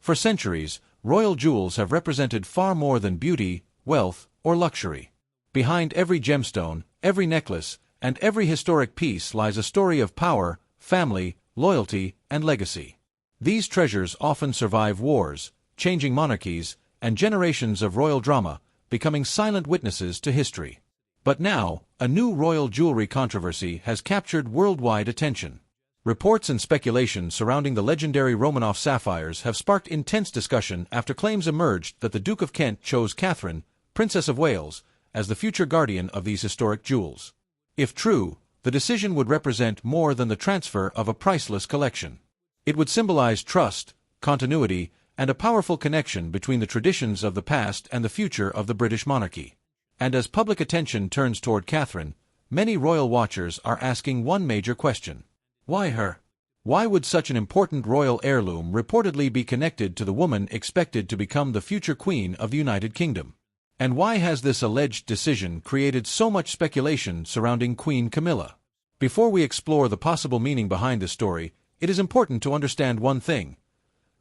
For centuries, royal jewels have represented far more than beauty, wealth, or luxury. Behind every gemstone, every necklace, and every historic piece lies a story of power, family, loyalty, and legacy. These treasures often survive wars, changing monarchies, and generations of royal drama, becoming silent witnesses to history. But now, a new royal jewelry controversy has captured worldwide attention. Reports and speculation surrounding the legendary Romanov sapphires have sparked intense discussion after claims emerged that the Duke of Kent chose Catherine, Princess of Wales, as the future guardian of these historic jewels. If true, the decision would represent more than the transfer of a priceless collection. It would symbolize trust, continuity, and a powerful connection between the traditions of the past and the future of the British monarchy. And as public attention turns toward Catherine, many royal watchers are asking one major question. Why her? Why would such an important royal heirloom reportedly be connected to the woman expected to become the future queen of the United Kingdom? And why has this alleged decision created so much speculation surrounding Queen Camilla? Before we explore the possible meaning behind this story, it is important to understand one thing.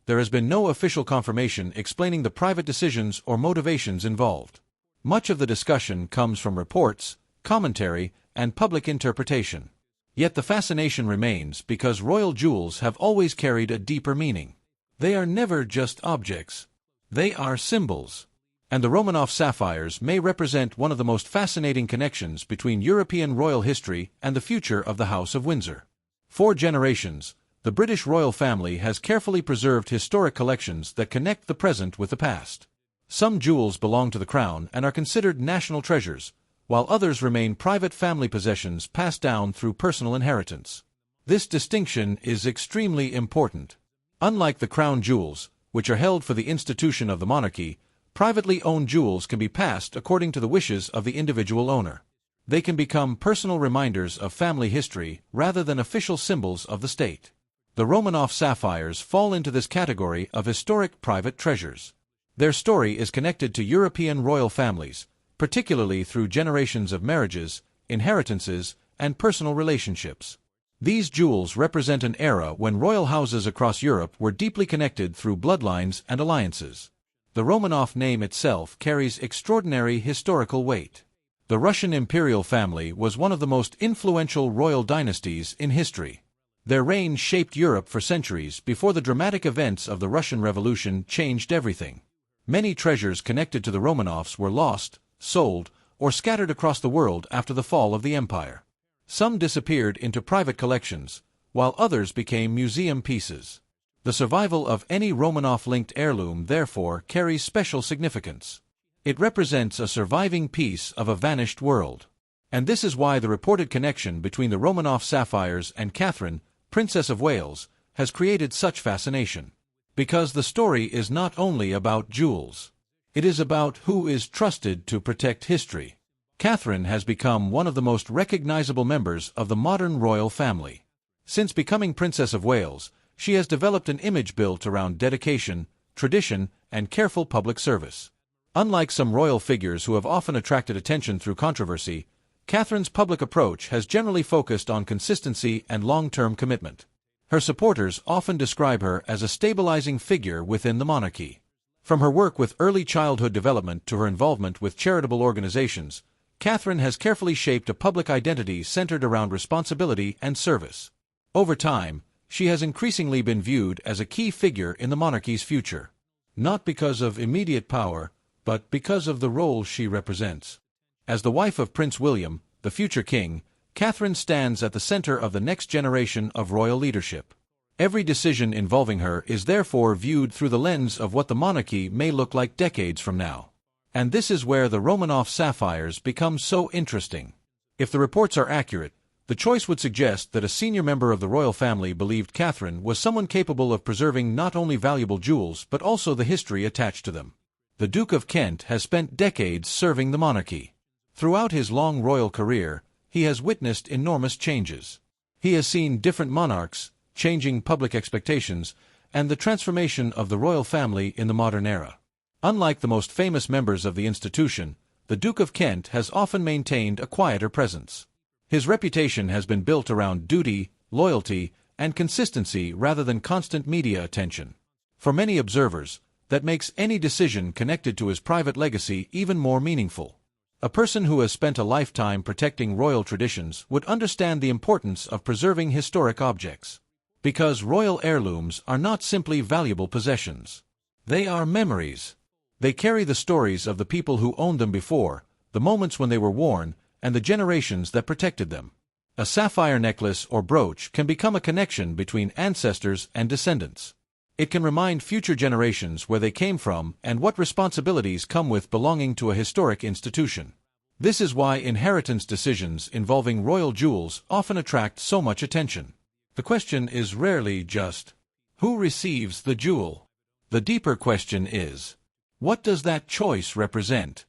There has been no official confirmation explaining the private decisions or motivations involved. Much of the discussion comes from reports, commentary, and public interpretation. Yet the fascination remains because royal jewels have always carried a deeper meaning. They are never just objects. They are symbols. And the Romanov sapphires may represent one of the most fascinating connections between European royal history and the future of the House of Windsor. For generations, the British royal family has carefully preserved historic collections that connect the present with the past. Some jewels belong to the crown and are considered national treasures, while others remain private family possessions passed down through personal inheritance. This distinction is extremely important. Unlike the crown jewels, which are held for the institution of the monarchy, privately owned jewels can be passed according to the wishes of the individual owner. They can become personal reminders of family history rather than official symbols of the state. The Romanov sapphires fall into this category of historic private treasures. Their story is connected to European royal families, particularly through generations of marriages, inheritances, and personal relationships. These jewels represent an era when royal houses across Europe were deeply connected through bloodlines and alliances. The Romanov name itself carries extraordinary historical weight. The Russian imperial family was one of the most influential royal dynasties in history. Their reign shaped Europe for centuries before the dramatic events of the Russian Revolution changed everything. Many treasures connected to the Romanovs were lost, sold, or scattered across the world after the fall of the empire. Some disappeared into private collections, while others became museum pieces. The survival of any Romanov-linked heirloom therefore carries special significance. It represents a surviving piece of a vanished world. And this is why the reported connection between the Romanov sapphires and Catherine, Princess of Wales, has created such fascination. Because the story is not only about jewels. It is about who is trusted to protect history. Catherine has become one of the most recognizable members of the modern royal family. Since becoming Princess of Wales, she has developed an image built around dedication, tradition, and careful public service. Unlike some royal figures who have often attracted attention through controversy, Catherine's public approach has generally focused on consistency and long-term commitment. Her supporters often describe her as a stabilizing figure within the monarchy. From her work with early childhood development to her involvement with charitable organizations, Catherine has carefully shaped a public identity centered around responsibility and service. Over time, she has increasingly been viewed as a key figure in the monarchy's future. Not because of immediate power, but because of the role she represents. As the wife of Prince William, the future king, Catherine stands at the center of the next generation of royal leadership. Every decision involving her is therefore viewed through the lens of what the monarchy may look like decades from now. And this is where the Romanov sapphires become so interesting. If the reports are accurate, the choice would suggest that a senior member of the royal family believed Catherine was someone capable of preserving not only valuable jewels but also the history attached to them. The Duke of Kent has spent decades serving the monarchy. Throughout his long royal career, he has witnessed enormous changes. He has seen different monarchs, changing public expectations, and the transformation of the royal family in the modern era. Unlike the most famous members of the institution, the Duke of Kent has often maintained a quieter presence. His reputation has been built around duty, loyalty, and consistency rather than constant media attention. For many observers, that makes any decision connected to his private legacy even more meaningful. A person who has spent a lifetime protecting royal traditions would understand the importance of preserving historic objects. Because royal heirlooms are not simply valuable possessions. They are memories. They carry the stories of the people who owned them before, the moments when they were worn, and the generations that protected them. A sapphire necklace or brooch can become a connection between ancestors and descendants. It can remind future generations where they came from and what responsibilities come with belonging to a historic institution. This is why inheritance decisions involving royal jewels often attract so much attention. The question is rarely just, who receives the jewel? The deeper question is, what does that choice represent?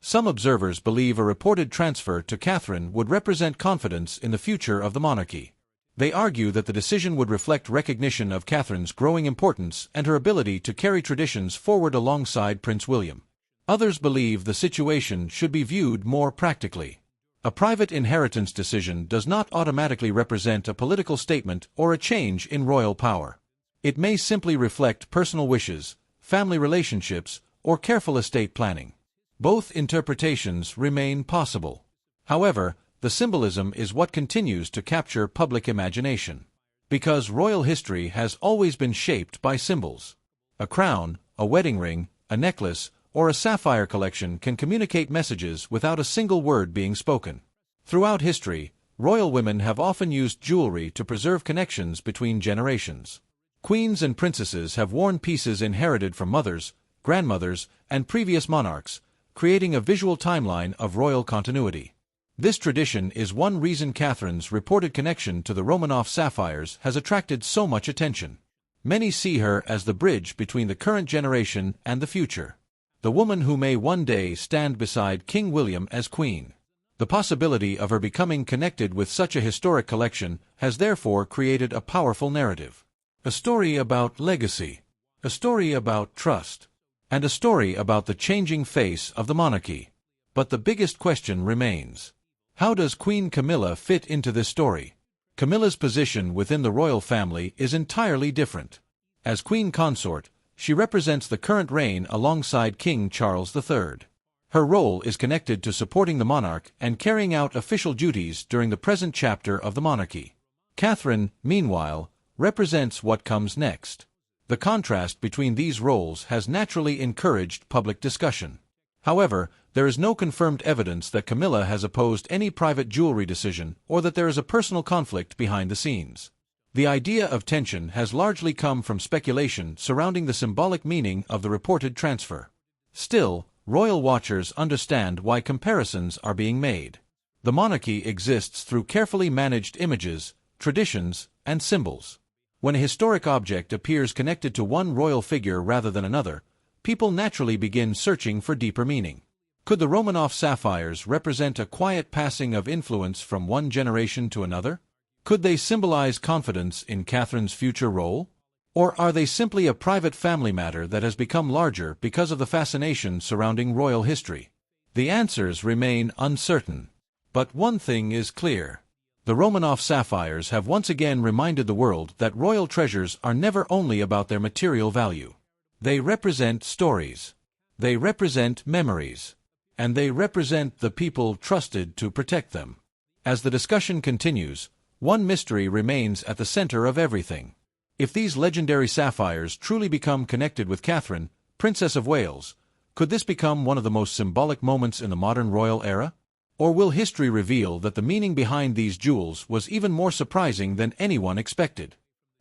Some observers believe a reported transfer to Catherine would represent confidence in the future of the monarchy. They argue that the decision would reflect recognition of Catherine's growing importance and her ability to carry traditions forward alongside Prince William. Others believe the situation should be viewed more practically. A private inheritance decision does not automatically represent a political statement or a change in royal power. It may simply reflect personal wishes, family relationships, or careful estate planning. Both interpretations remain possible. However, the symbolism is what continues to capture public imagination. Because royal history has always been shaped by symbols. A crown, a wedding ring, a necklace, or a sapphire collection can communicate messages without a single word being spoken. Throughout history, royal women have often used jewelry to preserve connections between generations. Queens and princesses have worn pieces inherited from mothers, grandmothers, and previous monarchs, creating a visual timeline of royal continuity. This tradition is one reason Catherine's reported connection to the Romanov Sapphires has attracted so much attention. Many see her as the bridge between the current generation and the future. The woman who may one day stand beside King William as queen. The possibility of her becoming connected with such a historic collection has therefore created a powerful narrative. A story about legacy, a story about trust, and a story about the changing face of the monarchy. But the biggest question remains. How does Queen Camilla fit into this story? Camilla's position within the royal family is entirely different. As queen consort, she represents the current reign alongside King Charles III. Her role is connected to supporting the monarch and carrying out official duties during the present chapter of the monarchy. Catherine, meanwhile, represents what comes next. The contrast between these roles has naturally encouraged public discussion. However, there is no confirmed evidence that Camilla has opposed any private jewelry decision or that there is a personal conflict behind the scenes. The idea of tension has largely come from speculation surrounding the symbolic meaning of the reported transfer. Still, royal watchers understand why comparisons are being made. The monarchy exists through carefully managed images, traditions, and symbols. When a historic object appears connected to one royal figure rather than another, people naturally begin searching for deeper meaning. Could the Romanov Sapphires represent a quiet passing of influence from one generation to another? Could they symbolize confidence in Catherine's future role? Or are they simply a private family matter that has become larger because of the fascination surrounding royal history? The answers remain uncertain. But one thing is clear. The Romanov Sapphires have once again reminded the world that royal treasures are never only about their material value. They represent stories. They represent memories. And they represent the people trusted to protect them. As the discussion continues, one mystery remains at the center of everything. If these legendary sapphires truly become connected with Catherine, Princess of Wales, could this become one of the most symbolic moments in the modern royal era? Or will history reveal that the meaning behind these jewels was even more surprising than anyone expected?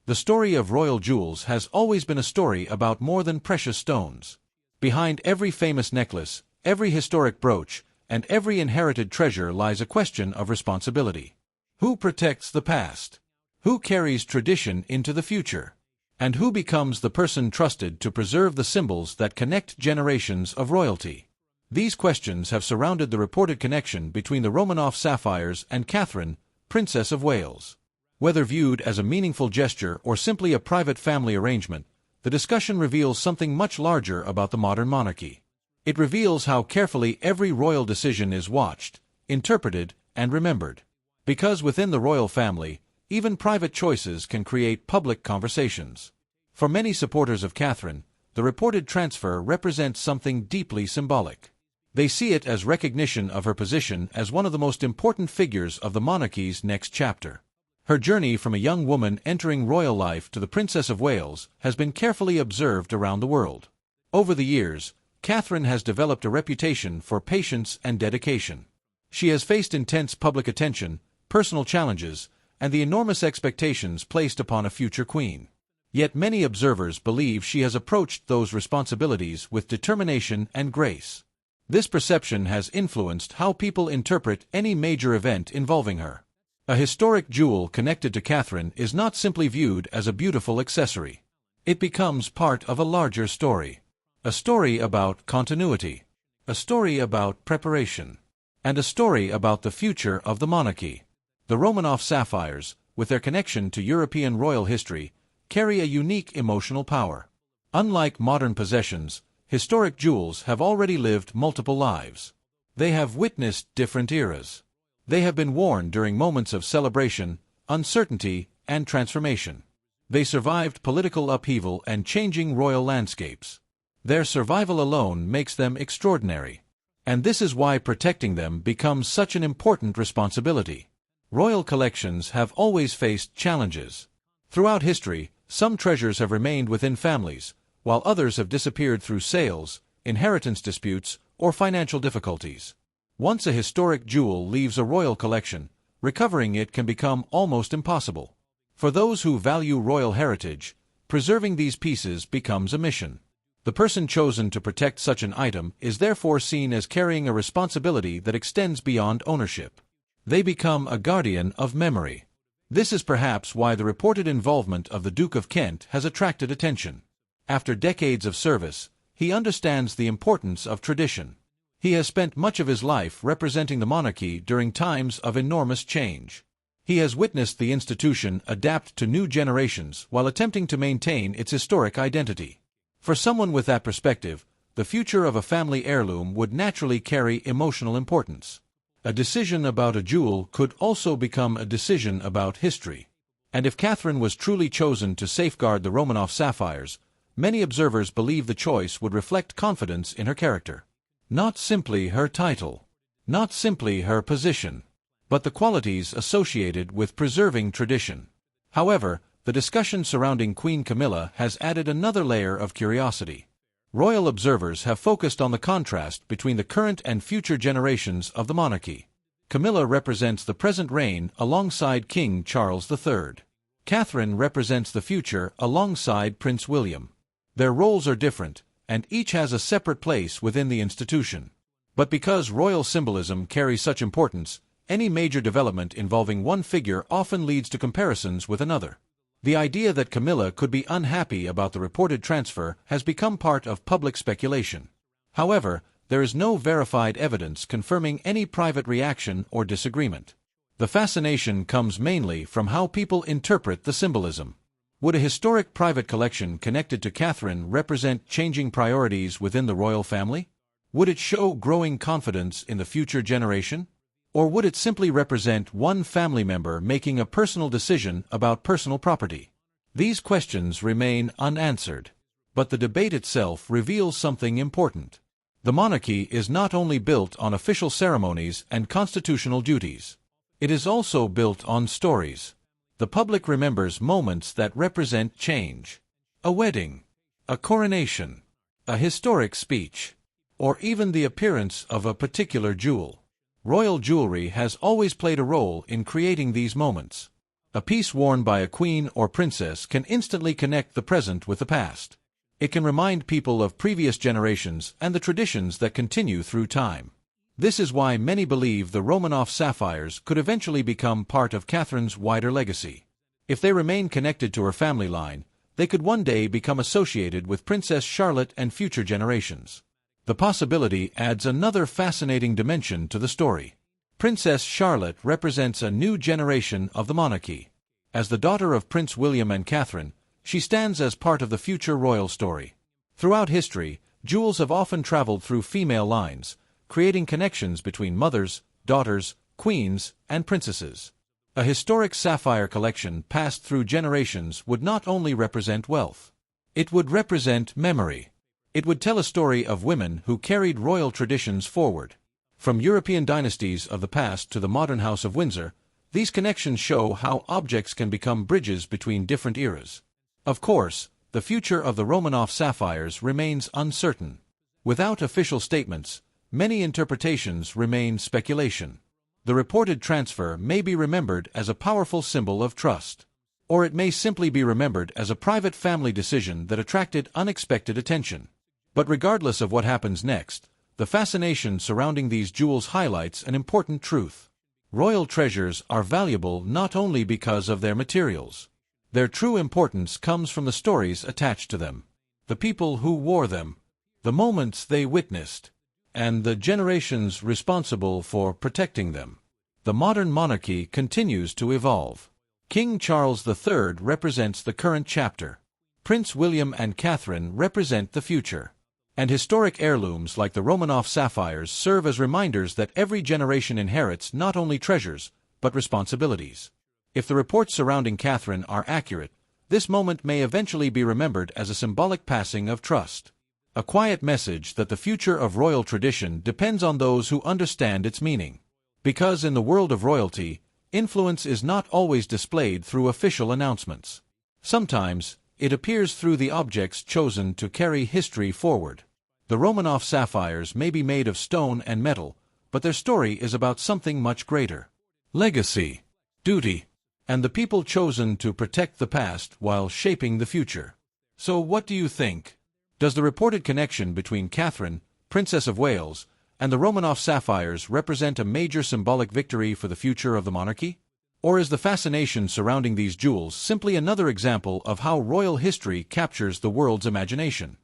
The story of royal jewels has always been a story about more than precious stones. Behind every famous necklace, every historic brooch, and every inherited treasure lies a question of responsibility. Who protects the past? Who carries tradition into the future? And who becomes the person trusted to preserve the symbols that connect generations of royalty? These questions have surrounded the reported connection between the Romanov Sapphires and Catherine, Princess of Wales. Whether viewed as a meaningful gesture or simply a private family arrangement, the discussion reveals something much larger about the modern monarchy. It reveals how carefully every royal decision is watched, interpreted, and remembered. Because within the royal family, even private choices can create public conversations. For many supporters of Catherine, the reported transfer represents something deeply symbolic. They see it as recognition of her position as one of the most important figures of the monarchy's next chapter. Her journey from a young woman entering royal life to the Princess of Wales has been carefully observed around the world. Over the years, Catherine has developed a reputation for patience and dedication. She has faced intense public attention, personal challenges, and the enormous expectations placed upon a future queen. Yet many observers believe she has approached those responsibilities with determination and grace. This perception has influenced how people interpret any major event involving her. A historic jewel connected to Catherine is not simply viewed as a beautiful accessory. It becomes part of a larger story. A story about continuity. A story about preparation. And a story about the future of the monarchy. The Romanov Sapphires, with their connection to European royal history, carry a unique emotional power. Unlike modern possessions, historic jewels have already lived multiple lives. They have witnessed different eras. They have been worn during moments of celebration, uncertainty, and transformation. They survived political upheaval and changing royal landscapes. Their survival alone makes them extraordinary. And this is why protecting them becomes such an important responsibility. Royal collections have always faced challenges. Throughout history, some treasures have remained within families, while others have disappeared through sales, inheritance disputes, or financial difficulties. Once a historic jewel leaves a royal collection, recovering it can become almost impossible. For those who value royal heritage, preserving these pieces becomes a mission. The person chosen to protect such an item is therefore seen as carrying a responsibility that extends beyond ownership. They become a guardian of memory. This is perhaps why the reported involvement of the Duke of Kent has attracted attention. After decades of service, he understands the importance of tradition. He has spent much of his life representing the monarchy during times of enormous change. He has witnessed the institution adapt to new generations while attempting to maintain its historic identity. For someone with that perspective, the future of a family heirloom would naturally carry emotional importance. A decision about a jewel could also become a decision about history. And if Catherine was truly chosen to safeguard the Romanov sapphires, many observers believe the choice would reflect confidence in her character. Not simply her title, not simply her position, but the qualities associated with preserving tradition. However, the discussion surrounding Queen Camilla has added another layer of curiosity. Royal observers have focused on the contrast between the current and future generations of the monarchy. Camilla represents the present reign alongside King Charles III. Catherine represents the future alongside Prince William. Their roles are different, and each has a separate place within the institution. But because royal symbolism carries such importance, any major development involving one figure often leads to comparisons with another. The idea that Camilla could be unhappy about the reported transfer has become part of public speculation. However, there is no verified evidence confirming any private reaction or disagreement. The fascination comes mainly from how people interpret the symbolism. Would a historic private collection connected to Catherine represent changing priorities within the royal family? Would it show growing confidence in the future generation? Or would it simply represent one family member making a personal decision about personal property? These questions remain unanswered. But the debate itself reveals something important. The monarchy is not only built on official ceremonies and constitutional duties. It is also built on stories. The public remembers moments that represent change. A wedding, a coronation, a historic speech, or even the appearance of a particular jewel. Royal jewelry has always played a role in creating these moments. A piece worn by a queen or princess can instantly connect the present with the past. It can remind people of previous generations and the traditions that continue through time. This is why many believe the Romanov sapphires could eventually become part of Catherine's wider legacy. If they remain connected to her family line, they could one day become associated with Princess Charlotte and future generations. The possibility adds another fascinating dimension to the story. Princess Charlotte represents a new generation of the monarchy. As the daughter of Prince William and Catherine, she stands as part of the future royal story. Throughout history, jewels have often traveled through female lines, creating connections between mothers, daughters, queens, and princesses. A historic sapphire collection passed through generations would not only represent wealth. It would represent memory. It would tell a story of women who carried royal traditions forward. From European dynasties of the past to the modern House of Windsor, these connections show how objects can become bridges between different eras. Of course, the future of the Romanov Sapphires remains uncertain. Without official statements, many interpretations remain speculation. The reported transfer may be remembered as a powerful symbol of trust. Or it may simply be remembered as a private family decision that attracted unexpected attention. But regardless of what happens next, the fascination surrounding these jewels highlights an important truth. Royal treasures are valuable not only because of their materials. Their true importance comes from the stories attached to them, the people who wore them, the moments they witnessed, and the generations responsible for protecting them. The modern monarchy continues to evolve. King Charles III represents the current chapter. Prince William and Catherine represent the future. And historic heirlooms like the Romanov Sapphires serve as reminders that every generation inherits not only treasures, but responsibilities. If the reports surrounding Catherine are accurate, this moment may eventually be remembered as a symbolic passing of trust. A quiet message that the future of royal tradition depends on those who understand its meaning. Because in the world of royalty, influence is not always displayed through official announcements. Sometimes, it appears through the objects chosen to carry history forward. The Romanov sapphires may be made of stone and metal, but their story is about something much greater. Legacy, duty, and the people chosen to protect the past while shaping the future. So what do you think? Does the reported connection between Catherine, Princess of Wales, and the Romanov sapphires represent a major symbolic victory for the future of the monarchy? Or is the fascination surrounding these jewels simply another example of how royal history captures the world's imagination?